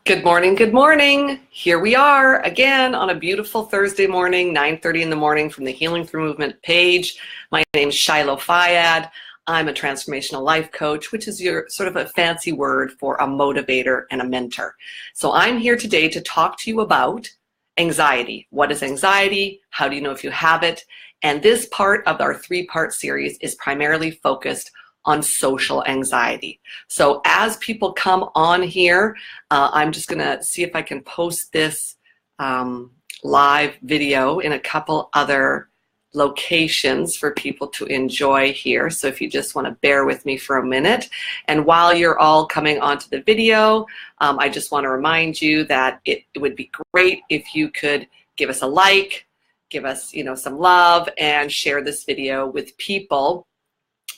Good morning, good morning. Here we are again on a beautiful Thursday morning, 9:30 in the morning from the Healing Through Movement page. My name is Shyloe Fayad. I'm a transformational life coach, which is your sort of a fancy word for a motivator and a mentor. So I'm here today to talk to you about anxiety. What is anxiety? How do you know if you have it? And this part of our three-part series is primarily focused on social anxiety. So as people come on here, I'm just gonna see if I can post this live video in a couple other locations for people to enjoy here. So if you just wanna bear with me for a minute. And while you're all coming onto the video, I just wanna remind you that it would be great if you could give us a like, give us some love, and share this video with people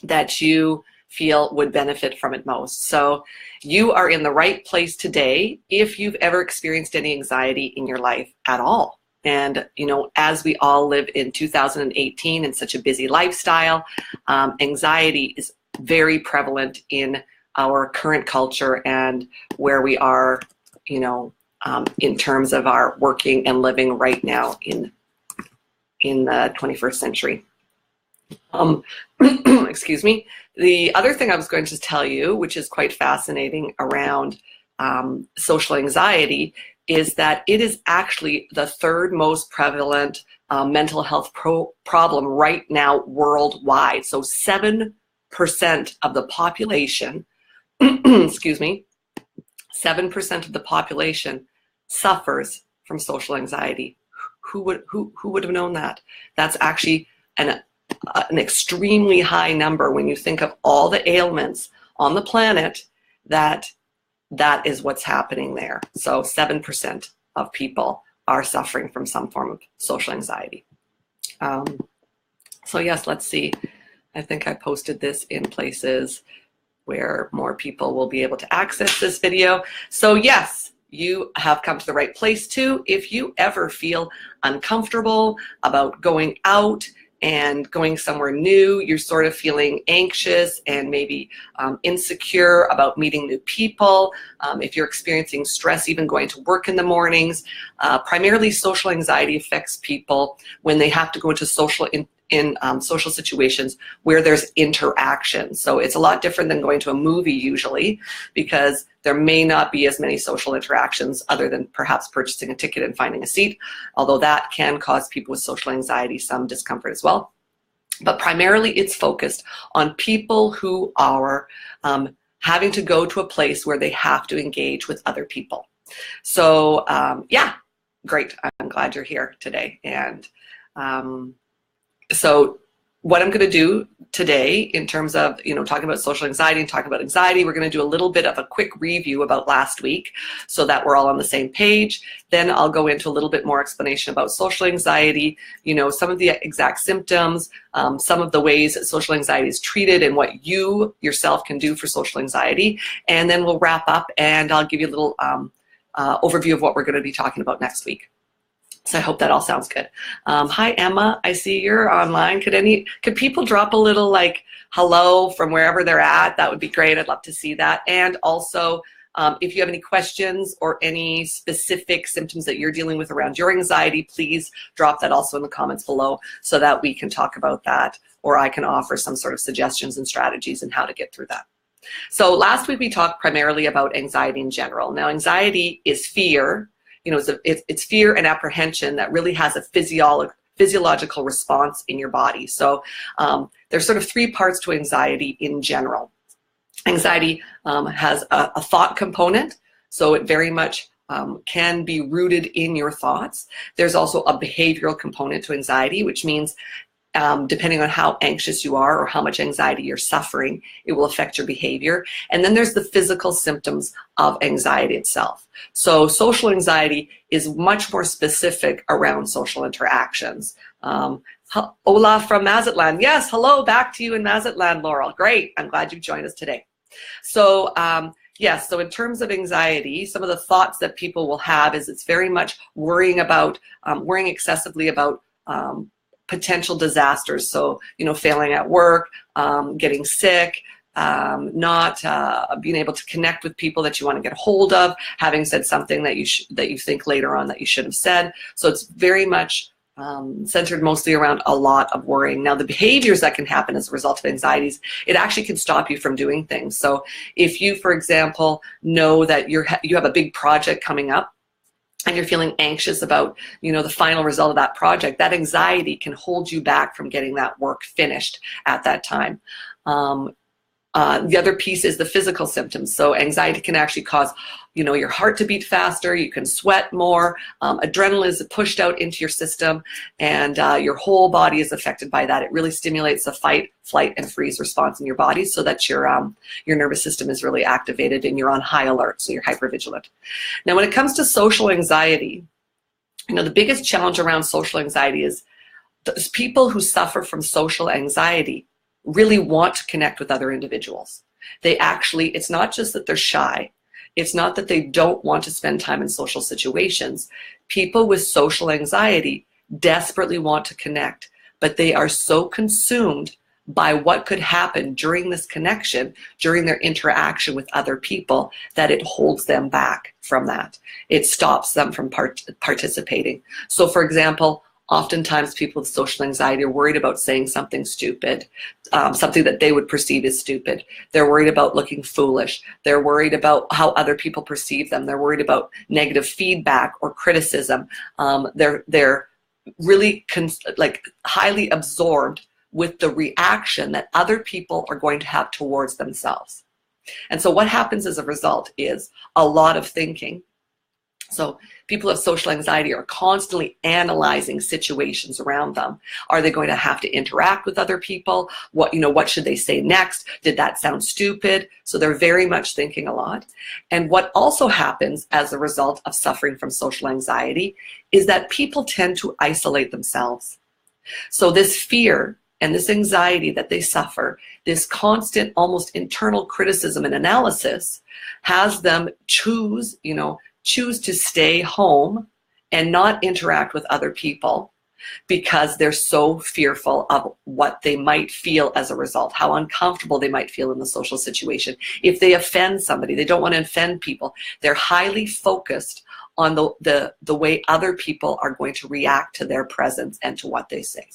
that you feel would benefit from it most. So you are in the right place today if you've ever experienced any anxiety in your life at all. And as we all live in 2018 in such a busy lifestyle, anxiety is very prevalent in our current culture and where we are, in terms of our working and living right now in the 21st century. Excuse me. The other thing I was going to tell you, which is quite fascinating around social anxiety, is that it is actually the third most prevalent mental health problem right now worldwide. So 7% of the population, excuse me, 7% of the population suffers from social anxiety. Who would have known that? That's actually an extremely high number when you think of all the ailments on the planet. That is what's happening there. So 7% of people are suffering from some form of social anxiety. So yes, let's see. I think I posted this in places where more people will be able to access this video. So yes, you have come to the right place too. If you ever feel uncomfortable about going out and going somewhere new, you're sort of feeling anxious and maybe insecure about meeting new people. If you're experiencing stress, even going to work in the mornings, primarily social anxiety affects people when they have to go into social situations where there's interaction. So it's a lot different than going to a movie usually, because there may not be as many social interactions other than perhaps purchasing a ticket and finding a seat, although that can cause people with social anxiety some discomfort as well. But primarily it's focused on people who are having to go to a place where they have to engage with other people. So yeah, great. I'm glad you're here today. And so what I'm going to do today in terms of, talking about social anxiety and talking about anxiety, we're going to do a little bit of a quick review about last week so that we're all on the same page. Then I'll go into a little bit more explanation about social anxiety, some of the exact symptoms, some of the ways that social anxiety is treated and what you yourself can do for social anxiety. And then we'll wrap up and I'll give you a little overview of what we're going to be talking about next week. So I hope that all sounds good. Hi, Emma. I see you're online. Could people drop a little hello from wherever they're at? That would be great. I'd love to see that. And also, if you have any questions or any specific symptoms that you're dealing with around your anxiety, please drop that also in the comments below so that we can talk about that, or I can offer some sort of suggestions and strategies and how to get through that. So last week we talked primarily about anxiety in general. Now, anxiety is fear. It's fear and apprehension that really has a physiological response in your body. So there's sort of three parts to anxiety in general. Anxiety has a thought component, so it very much can be rooted in your thoughts. There's also a behavioral component to anxiety, which means depending on how anxious you are or how much anxiety you're suffering, it will affect your behavior. And then there's the physical symptoms of anxiety itself. So social anxiety is much more specific around social interactions. Ola from Mazatlan. Yes, hello, back to you in Mazatlan, Laurel. Great, I'm glad you've joined us today. So yes, so in terms of anxiety, some of the thoughts that people will have is it's very much worrying excessively about potential disasters. So, failing at work, getting sick, not being able to connect with people that you want to get a hold of, having said something that you think later on that you should have said. So it's very much centered mostly around a lot of worrying. Now, the behaviors that can happen as a result of anxieties, it actually can stop you from doing things. So if you, for example, know that you have a big project coming up, and you're feeling anxious about, the final result of that project, that anxiety can hold you back from getting that work finished at that time. The other piece is the physical symptoms. So anxiety can actually cause, your heart to beat faster. You can sweat more. Adrenaline is pushed out into your system, and your whole body is affected by that. It really stimulates the fight, flight, and freeze response in your body, so that your nervous system is really activated and you're on high alert. So you're hypervigilant. Now, when it comes to social anxiety, the biggest challenge around social anxiety is those people who suffer from social anxiety really want to connect with other individuals. It's not just that they're shy. It's not that they don't want to spend time in social situations. People with social anxiety desperately want to connect, but they are so consumed by what could happen during this connection, during their interaction with other people, that it holds them back from that. It stops them from participating. So, for example, oftentimes people with social anxiety are worried about saying something stupid, something that they would perceive as stupid. They're worried about looking foolish. They're worried about how other people perceive them. They're worried about negative feedback or criticism. They're really highly absorbed with the reaction that other people are going to have towards themselves. And so what happens as a result is a lot of thinking. So people with social anxiety are constantly analyzing situations around them. Are they going to have to interact with other people? What should they say next? Did that sound stupid? So they're very much thinking a lot. And what also happens as a result of suffering from social anxiety is that people tend to isolate themselves. So this fear and this anxiety that they suffer, this constant, almost internal criticism and analysis, has them choose to stay home and not interact with other people because they're so fearful of what they might feel as a result, how uncomfortable they might feel in the social situation. If they offend somebody, they don't want to offend people. They're highly focused on the way other people are going to react to their presence and to what they say.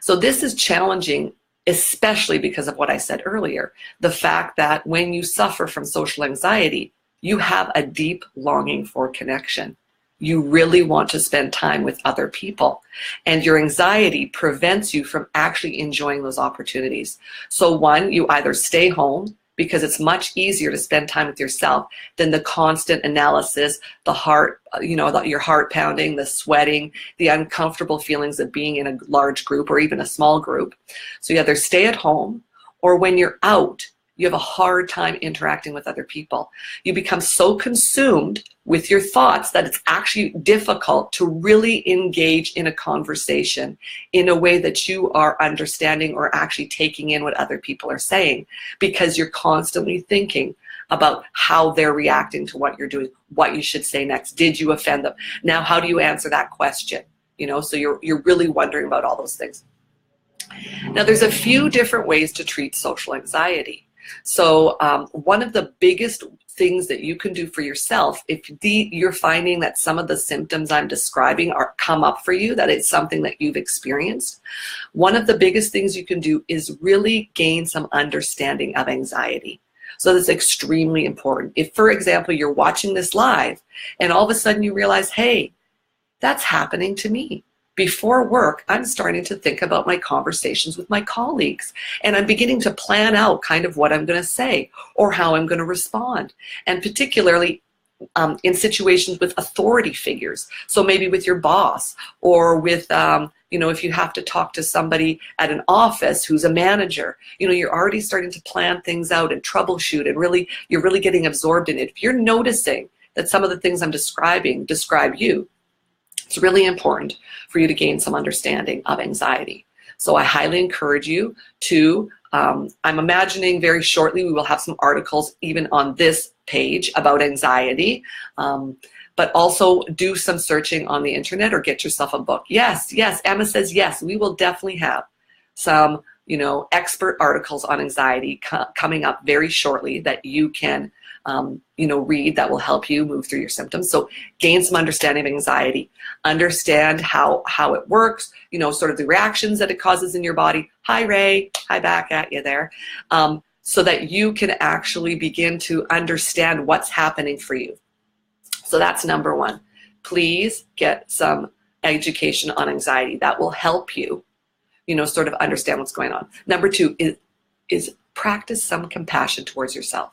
So this is challenging, especially because of what I said earlier, the fact that when you suffer from social anxiety, you have a deep longing for connection. You really want to spend time with other people, and your anxiety prevents you from actually enjoying those opportunities. So one, you either stay home because it's much easier to spend time with yourself than the constant analysis, the heart, your heart pounding, the sweating, the uncomfortable feelings of being in a large group or even a small group. So you either stay at home, or when you're out, you have a hard time interacting with other people. You become so consumed with your thoughts that it's actually difficult to really engage in a conversation in a way that you are understanding or actually taking in what other people are saying, because you're constantly thinking about how they're reacting to what you're doing, what you should say next. Did you offend them? Now, how do you answer that question? So you're really wondering about all those things. Now, there's a few different ways to treat social anxiety. So one of the biggest things that you can do for yourself, if you're finding that some of the symptoms I'm describing come up for you, that it's something that you've experienced, one of the biggest things you can do is really gain some understanding of anxiety. So that's extremely important. If, for example, you're watching this live and all of a sudden you realize, hey, that's happening to me. Before work, I'm starting to think about my conversations with my colleagues, and I'm beginning to plan out kind of what I'm going to say or how I'm going to respond, and particularly in situations with authority figures. So maybe with your boss, or with, if you have to talk to somebody at an office who's a manager, you're already starting to plan things out and troubleshoot, and you're really getting absorbed in it. If you're noticing that some of the things I'm describing describe you, it's really important for you to gain some understanding of anxiety. So I highly encourage you to, I'm imagining very shortly we will have some articles even on this page about anxiety, but also do some searching on the internet or get yourself a book. Yes, Emma says yes, we will definitely have some expert articles on anxiety coming up very shortly that you can, read that will help you move through your symptoms. So gain some understanding of anxiety, understand how it works, sort of the reactions that it causes in your body. Hi, Ray. Hi, back at you there. So that you can actually begin to understand what's happening for you. So that's number one. Please get some education on anxiety. That will help you, sort of understand what's going on. Number two is practice some compassion towards yourself.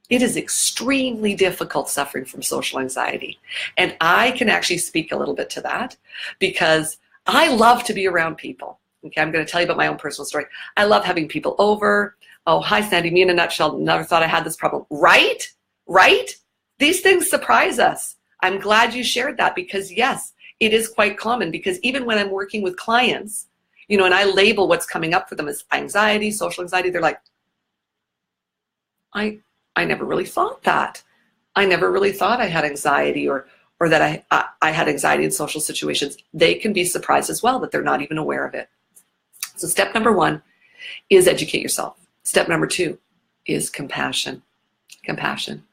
It is extremely difficult suffering from social anxiety. And I can actually speak a little bit to that because I love to be around people. Okay, I'm going to tell you about my own personal story. I love having people over. Oh, hi, Sandy. Me in a nutshell. Never thought I had this problem. Right? These things surprise us. I'm glad you shared that because, yes, it is quite common because even when I'm working with clients, and I label what's coming up for them as anxiety, social anxiety, they're like, I never really thought that. I never really thought I had anxiety or that I had anxiety in social situations. They can be surprised as well that they're not even aware of it. So step number one is educate yourself. Step number two is compassion. Compassion.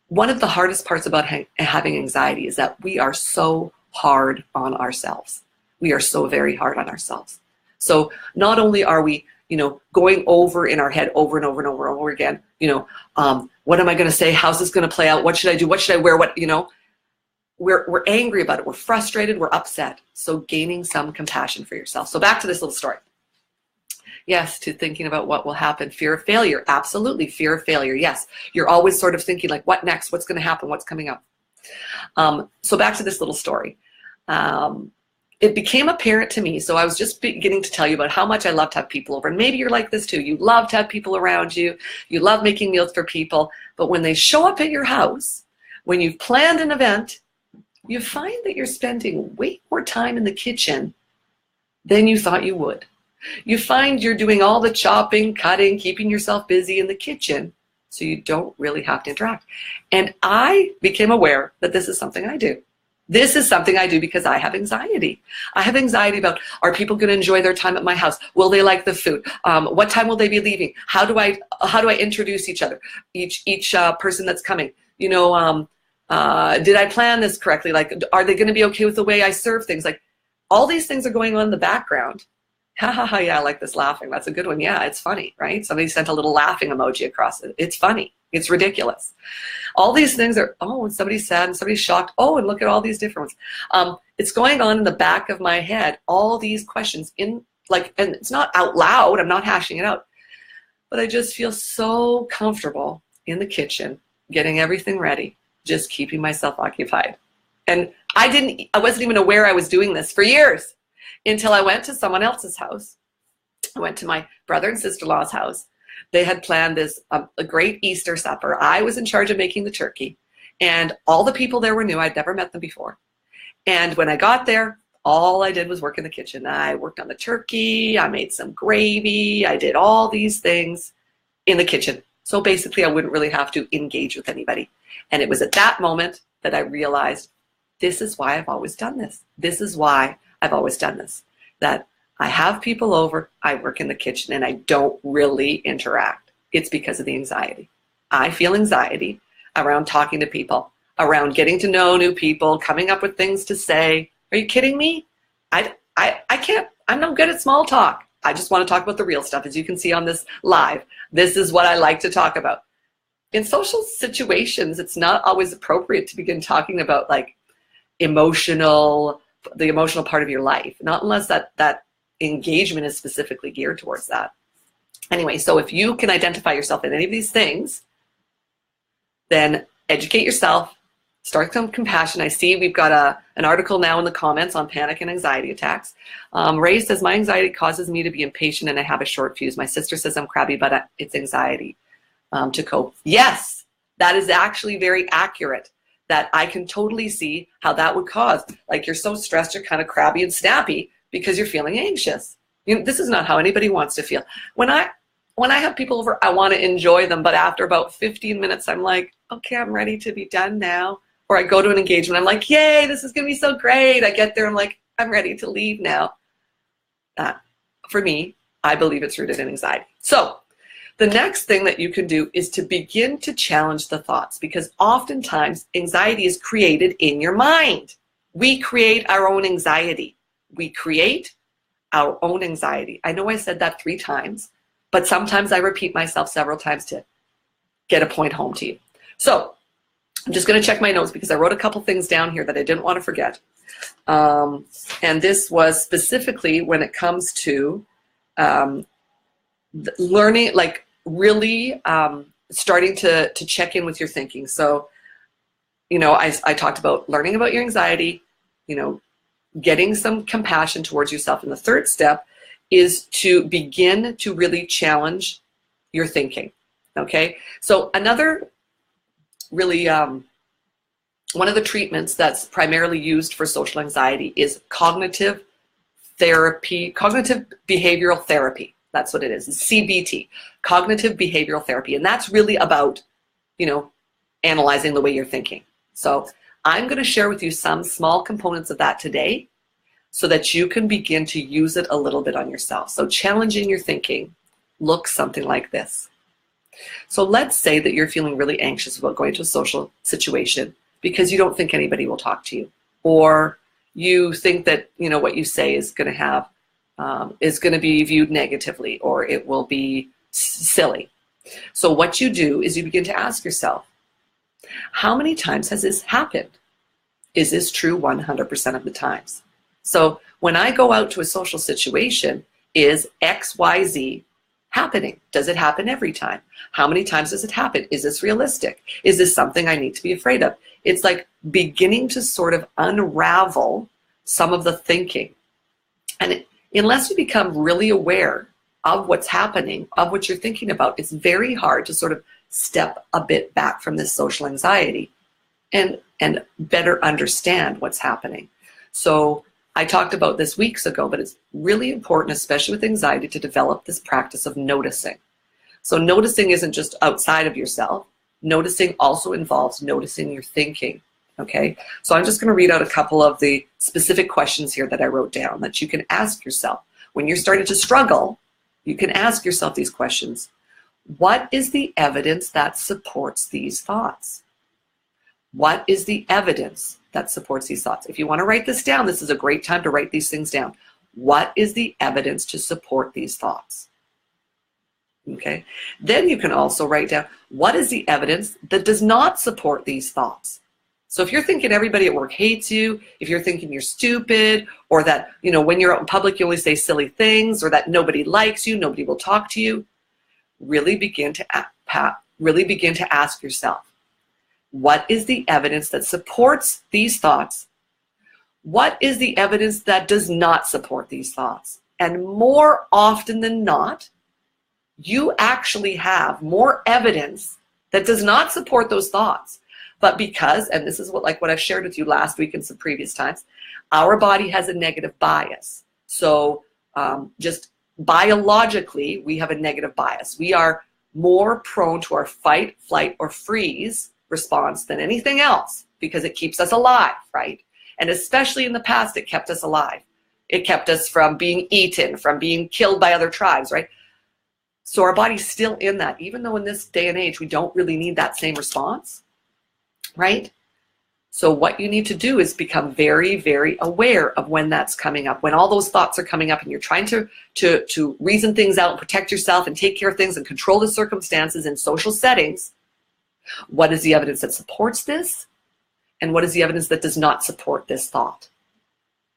One of the hardest parts about having anxiety is that we are so hard on ourselves. We are so very hard on ourselves. So not only are we, going over in our head over and over and over and over again, what am I going to say? How's this going to play out? What should I do? What should I wear? We're angry about it. We're frustrated. We're upset. So gaining some compassion for yourself. So back to this little story. Yes, to thinking about what will happen. Fear of failure. Absolutely. Fear of failure. Yes. You're always sort of thinking like, what next? What's going to happen? What's coming up? So back to this little story. It became apparent to me. So I was just beginning to tell you about how much I love to have people over. And maybe you're like this too. You love to have people around you. You love making meals for people. But when they show up at your house, when you've planned an event, you find that you're spending way more time in the kitchen than you thought you would. You find you're doing all the chopping, cutting, keeping yourself busy in the kitchen, so you don't really have to interact. And I became aware that this is something I do. This is something I do because I have anxiety. I have anxiety about, are people going to enjoy their time at my house? Will they like the food? What time will they be leaving? How do I introduce each other, each person that's coming? Did I plan this correctly? Like, are they going to be okay with the way I serve things? Like, all these things are going on in the background. Ha ha ha, yeah, I like this laughing. That's a good one. Yeah, it's funny, right? Somebody sent a little laughing emoji across it. It's funny. It's ridiculous. All these things are, and somebody's sad and somebody's shocked. Oh, and look at all these different ones. It's going on in the back of my head, all these questions and it's not out loud. I'm not hashing it out. But I just feel so comfortable in the kitchen, getting everything ready, just keeping myself occupied. And I wasn't even aware I was doing this for years until I went to someone else's house. I went to my brother and sister-in-law's house. They had planned this, a great Easter supper. I was in charge of making the turkey, and all the people there were new. I'd never met them before. And when I got there, all I did was work in the kitchen. I worked on the turkey. I made some gravy. I did all these things in the kitchen. So basically, I wouldn't really have to engage with anybody. And it was at that moment that I realized, this is why I've always done this. This is why I've always done this. That I have people over, I work in the kitchen, and I don't really interact. It's because of the anxiety. I feel anxiety around talking to people, around getting to know new people, coming up with things to say. Are you kidding me? I can't, I'm not good at small talk. I just want to talk about the real stuff. As you can see on this live, this is what I like to talk about. In social situations, it's not always appropriate to begin talking about like the emotional part of your life, not unless that engagement is specifically geared towards that. Anyway, so if you can identify yourself in any of these things, then educate yourself, start some compassion. I see we've got an article now in the comments on panic and anxiety attacks. Ray says, my anxiety causes me to be impatient and I have a short fuse. My sister says I'm crabby, but it's anxiety to cope. Yes, that is actually very accurate. That I can totally see how that would cause. Like, you're so stressed, you're kind of crabby and snappy because you're feeling anxious. This is not how anybody wants to feel. When I have people over, I want to enjoy them, but after about 15 minutes, I'm like, okay, I'm ready to be done now. Or I go to an engagement, I'm like, yay, this is going to be so great. I get there, I'm like, I'm ready to leave now. For me, I believe it's rooted in anxiety. So the next thing that you can do is to begin to challenge the thoughts, because oftentimes anxiety is created in your mind. We create our own anxiety. We create our own anxiety. I know I said that 3 times, but sometimes I repeat myself several times to get a point home to you. So I'm just going to check my notes because I wrote a couple things down here that I didn't want to forget. And this was specifically when it comes to learning, like really starting to check in with your thinking. So, you know, I talked about learning about your anxiety, you know, getting some compassion towards yourself. And the third step is to begin to really challenge your thinking. Okay. So another really, one of the treatments that's primarily used for social anxiety is cognitive therapy, cognitive behavioral therapy. That's what it is. It's CBT, cognitive behavioral therapy. And that's really about, you know, analyzing the way you're thinking. So I'm going to share with you some small components of that today so that you can begin to use it a little bit on yourself. So challenging your thinking looks something like this. So let's say that you're feeling really anxious about going to a social situation because you don't think anybody will talk to you, or you think that, you know, what you say is going to have is going to be viewed negatively, or it will be silly. So what you do is you begin to ask yourself, how many times has this happened? Is this true 100% of the times? So when I go out to a social situation, is XYZ happening? Does it happen every time? How many times does it happen? Is this realistic? Is this something I need to be afraid of? It's like beginning to sort of unravel some of the thinking. And unless you become really aware of what's happening, of what you're thinking about, it's very hard to sort of step a bit back from this social anxiety and better understand what's happening. So I talked about this weeks ago, but it's really important, especially with anxiety, to develop this practice of noticing. So noticing isn't just outside of yourself. Noticing also involves noticing your thinking, okay? So I'm just going to read out a couple of the specific questions here that I wrote down that you can ask yourself. When you're starting to struggle, you can ask yourself these questions. What is the evidence that supports these thoughts? What is the evidence that supports these thoughts? If you want to write this down, this is a great time to write these things down. What is the evidence to support these thoughts? Okay. Then you can also write down, what is the evidence that does not support these thoughts? So if you're thinking everybody at work hates you, if you're thinking you're stupid, or that, you know, when you're out in public, you only say silly things, or that nobody likes you, nobody will talk to you, really begin to ask yourself, what is the evidence that supports these thoughts? What is the evidence that does not support these thoughts? And more often than not, you actually have more evidence that does not support those thoughts. But because, and this is what I've shared with you last week and some previous times, our body has a negative bias. So just biologically, we have a negative bias. We are more prone to our fight, flight, or freeze response than anything else because it keeps us alive, right? And especially in the past, it kept us alive. It kept us from being eaten, from being killed by other tribes, right? So our body's still in that, even though in this day and age, we don't really need that same response, right? So what you need to do is become very, very aware of when that's coming up, when all those thoughts are coming up and you're trying to reason things out and protect yourself and take care of things and control the circumstances in social settings. What is the evidence that supports this? And what is the evidence that does not support this thought?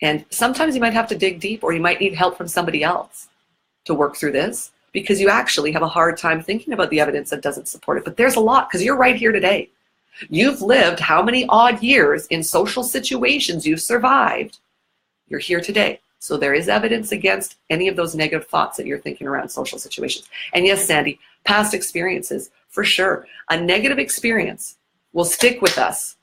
And sometimes you might have to dig deep, or you might need help from somebody else to work through this, because you actually have a hard time thinking about the evidence that doesn't support it. But there's a lot, because you're right here today. You've lived how many odd years in social situations you've survived. You're here today. So there is evidence against any of those negative thoughts that you're thinking around social situations. And yes, Sandy, past experiences, for sure. A negative experience will stick with us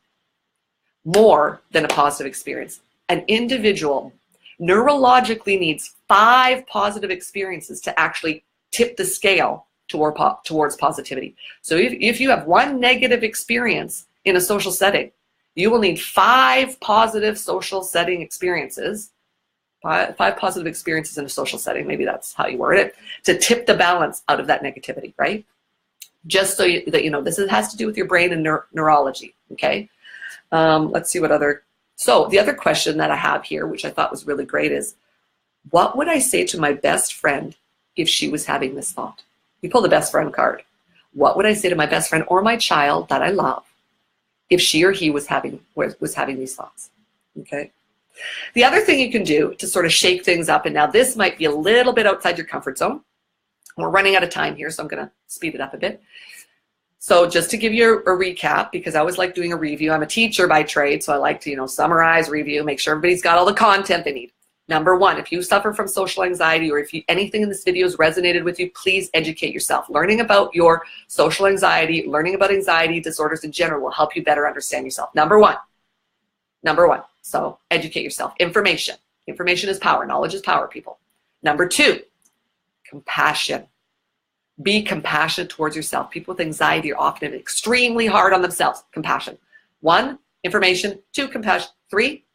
more than a positive experience. An individual neurologically needs 5 positive experiences to actually tip the scale towards positivity. So if you have 1 negative experience in a social setting, you will need 5 positive social setting experiences Five positive experiences in a social setting. Maybe that's how you word it, to tip the balance out of that negativity, right? Just so that you know, this has to do with your brain and neurology, okay? Let's see what other, so the other question that I have here, which I thought was really great, is what would I say to my best friend if she was having this thought? You pull the best friend card. What would I say to my best friend or my child that I love if she or he was having these thoughts? Okay. The other thing you can do to sort of shake things up, and now this might be a little bit outside your comfort zone. We're running out of time here, so I'm going to speed it up a bit. So just to give you a recap, because I always like doing a review. I'm a teacher by trade, so I like to, summarize, review, make sure everybody's got all the content they need. Number one, if you suffer from social anxiety, or if anything in this video has resonated with you, please educate yourself. Learning about your social anxiety, learning about anxiety disorders in general will help you better understand yourself. Number one. So educate yourself. Information. Information is power. Knowledge is power, people. Number two, compassion. Be compassionate towards yourself. People with anxiety are often extremely hard on themselves. Compassion. One, information. Two, compassion. Three,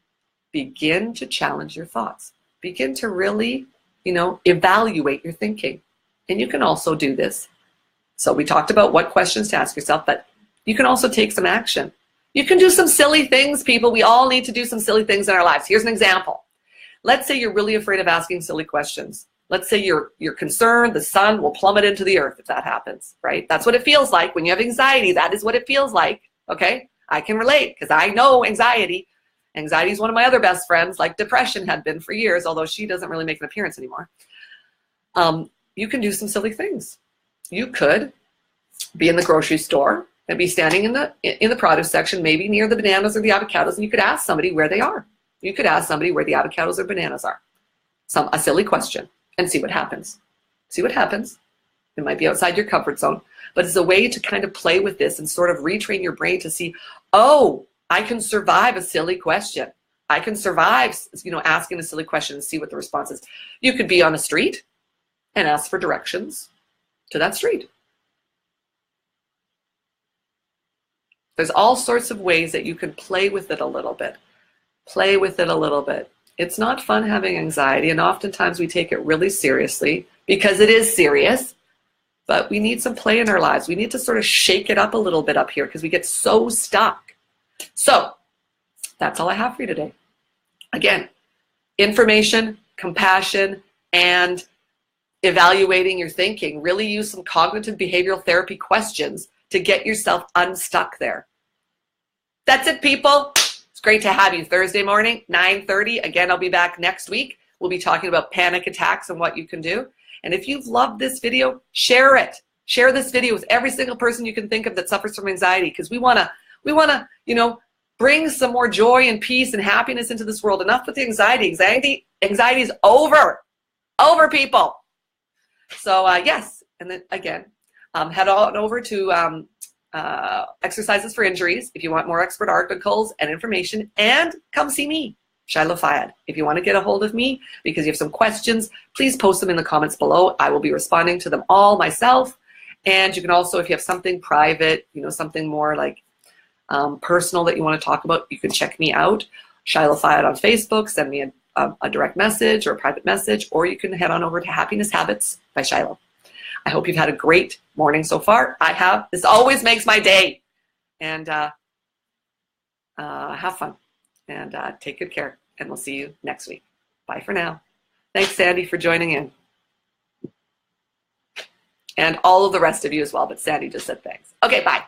begin to challenge your thoughts. Begin to really, evaluate your thinking. And you can also do this. So we talked about what questions to ask yourself, but you can also take some action. You can do some silly things, people. We all need to do some silly things in our lives. Here's an example. Let's say you're really afraid of asking silly questions. Let's say you're concerned the sun will plummet into the earth if that happens, right? That's what it feels like when you have anxiety. That is what it feels like, okay? I can relate because I know anxiety. Anxiety is one of my other best friends, like depression had been for years, although she doesn't really make an appearance anymore. You can do some silly things. You could be in the grocery store and be standing in the produce section, maybe near the bananas or the avocados, and you could ask somebody where they are. You could ask somebody where the avocados or bananas are. A silly question, and see what happens. See what happens. It might be outside your comfort zone, but it's a way to kind of play with this and sort of retrain your brain to see, oh, I can survive a silly question. I can survive, asking a silly question and see what the response is. You could be on the street and ask for directions to that street. There's all sorts of ways that you can play with it a little bit. Play with it a little bit. It's not fun having anxiety, and oftentimes we take it really seriously because it is serious, but we need some play in our lives. We need to sort of shake it up a little bit up here because we get so stuck. So that's all I have for you today. Again, information, compassion, and evaluating your thinking. Really use some cognitive behavioral therapy questions to get yourself unstuck there. That's it, people. It's great to have you. Thursday morning, 9:30. Again, I'll be back next week. We'll be talking about panic attacks and what you can do. And if you've loved this video, share it. Share this video with every single person you can think of that suffers from anxiety, because we want to, bring some more joy and peace and happiness into this world. Enough with the anxiety. Anxiety is over, people. So yes, and then again, head on over to Exercises for Injuries if you want more expert articles and information, and come see me, Shyloe Fayad. If you want to get a hold of me because you have some questions, please post them in the comments below. I will be responding to them all myself. And you can also, if you have something private, something more like personal that you want to talk about, you can check me out, Shyloe Fayad on Facebook. Send me a direct message or a private message, or you can head on over to Happiness Habits by Shyloe. I hope you've had a great morning so far. I have. This always makes my day. And have fun. And take good care. And we'll see you next week. Bye for now. Thanks, Sandy, for joining in. And all of the rest of you as well. But Sandy just said thanks. Okay, bye.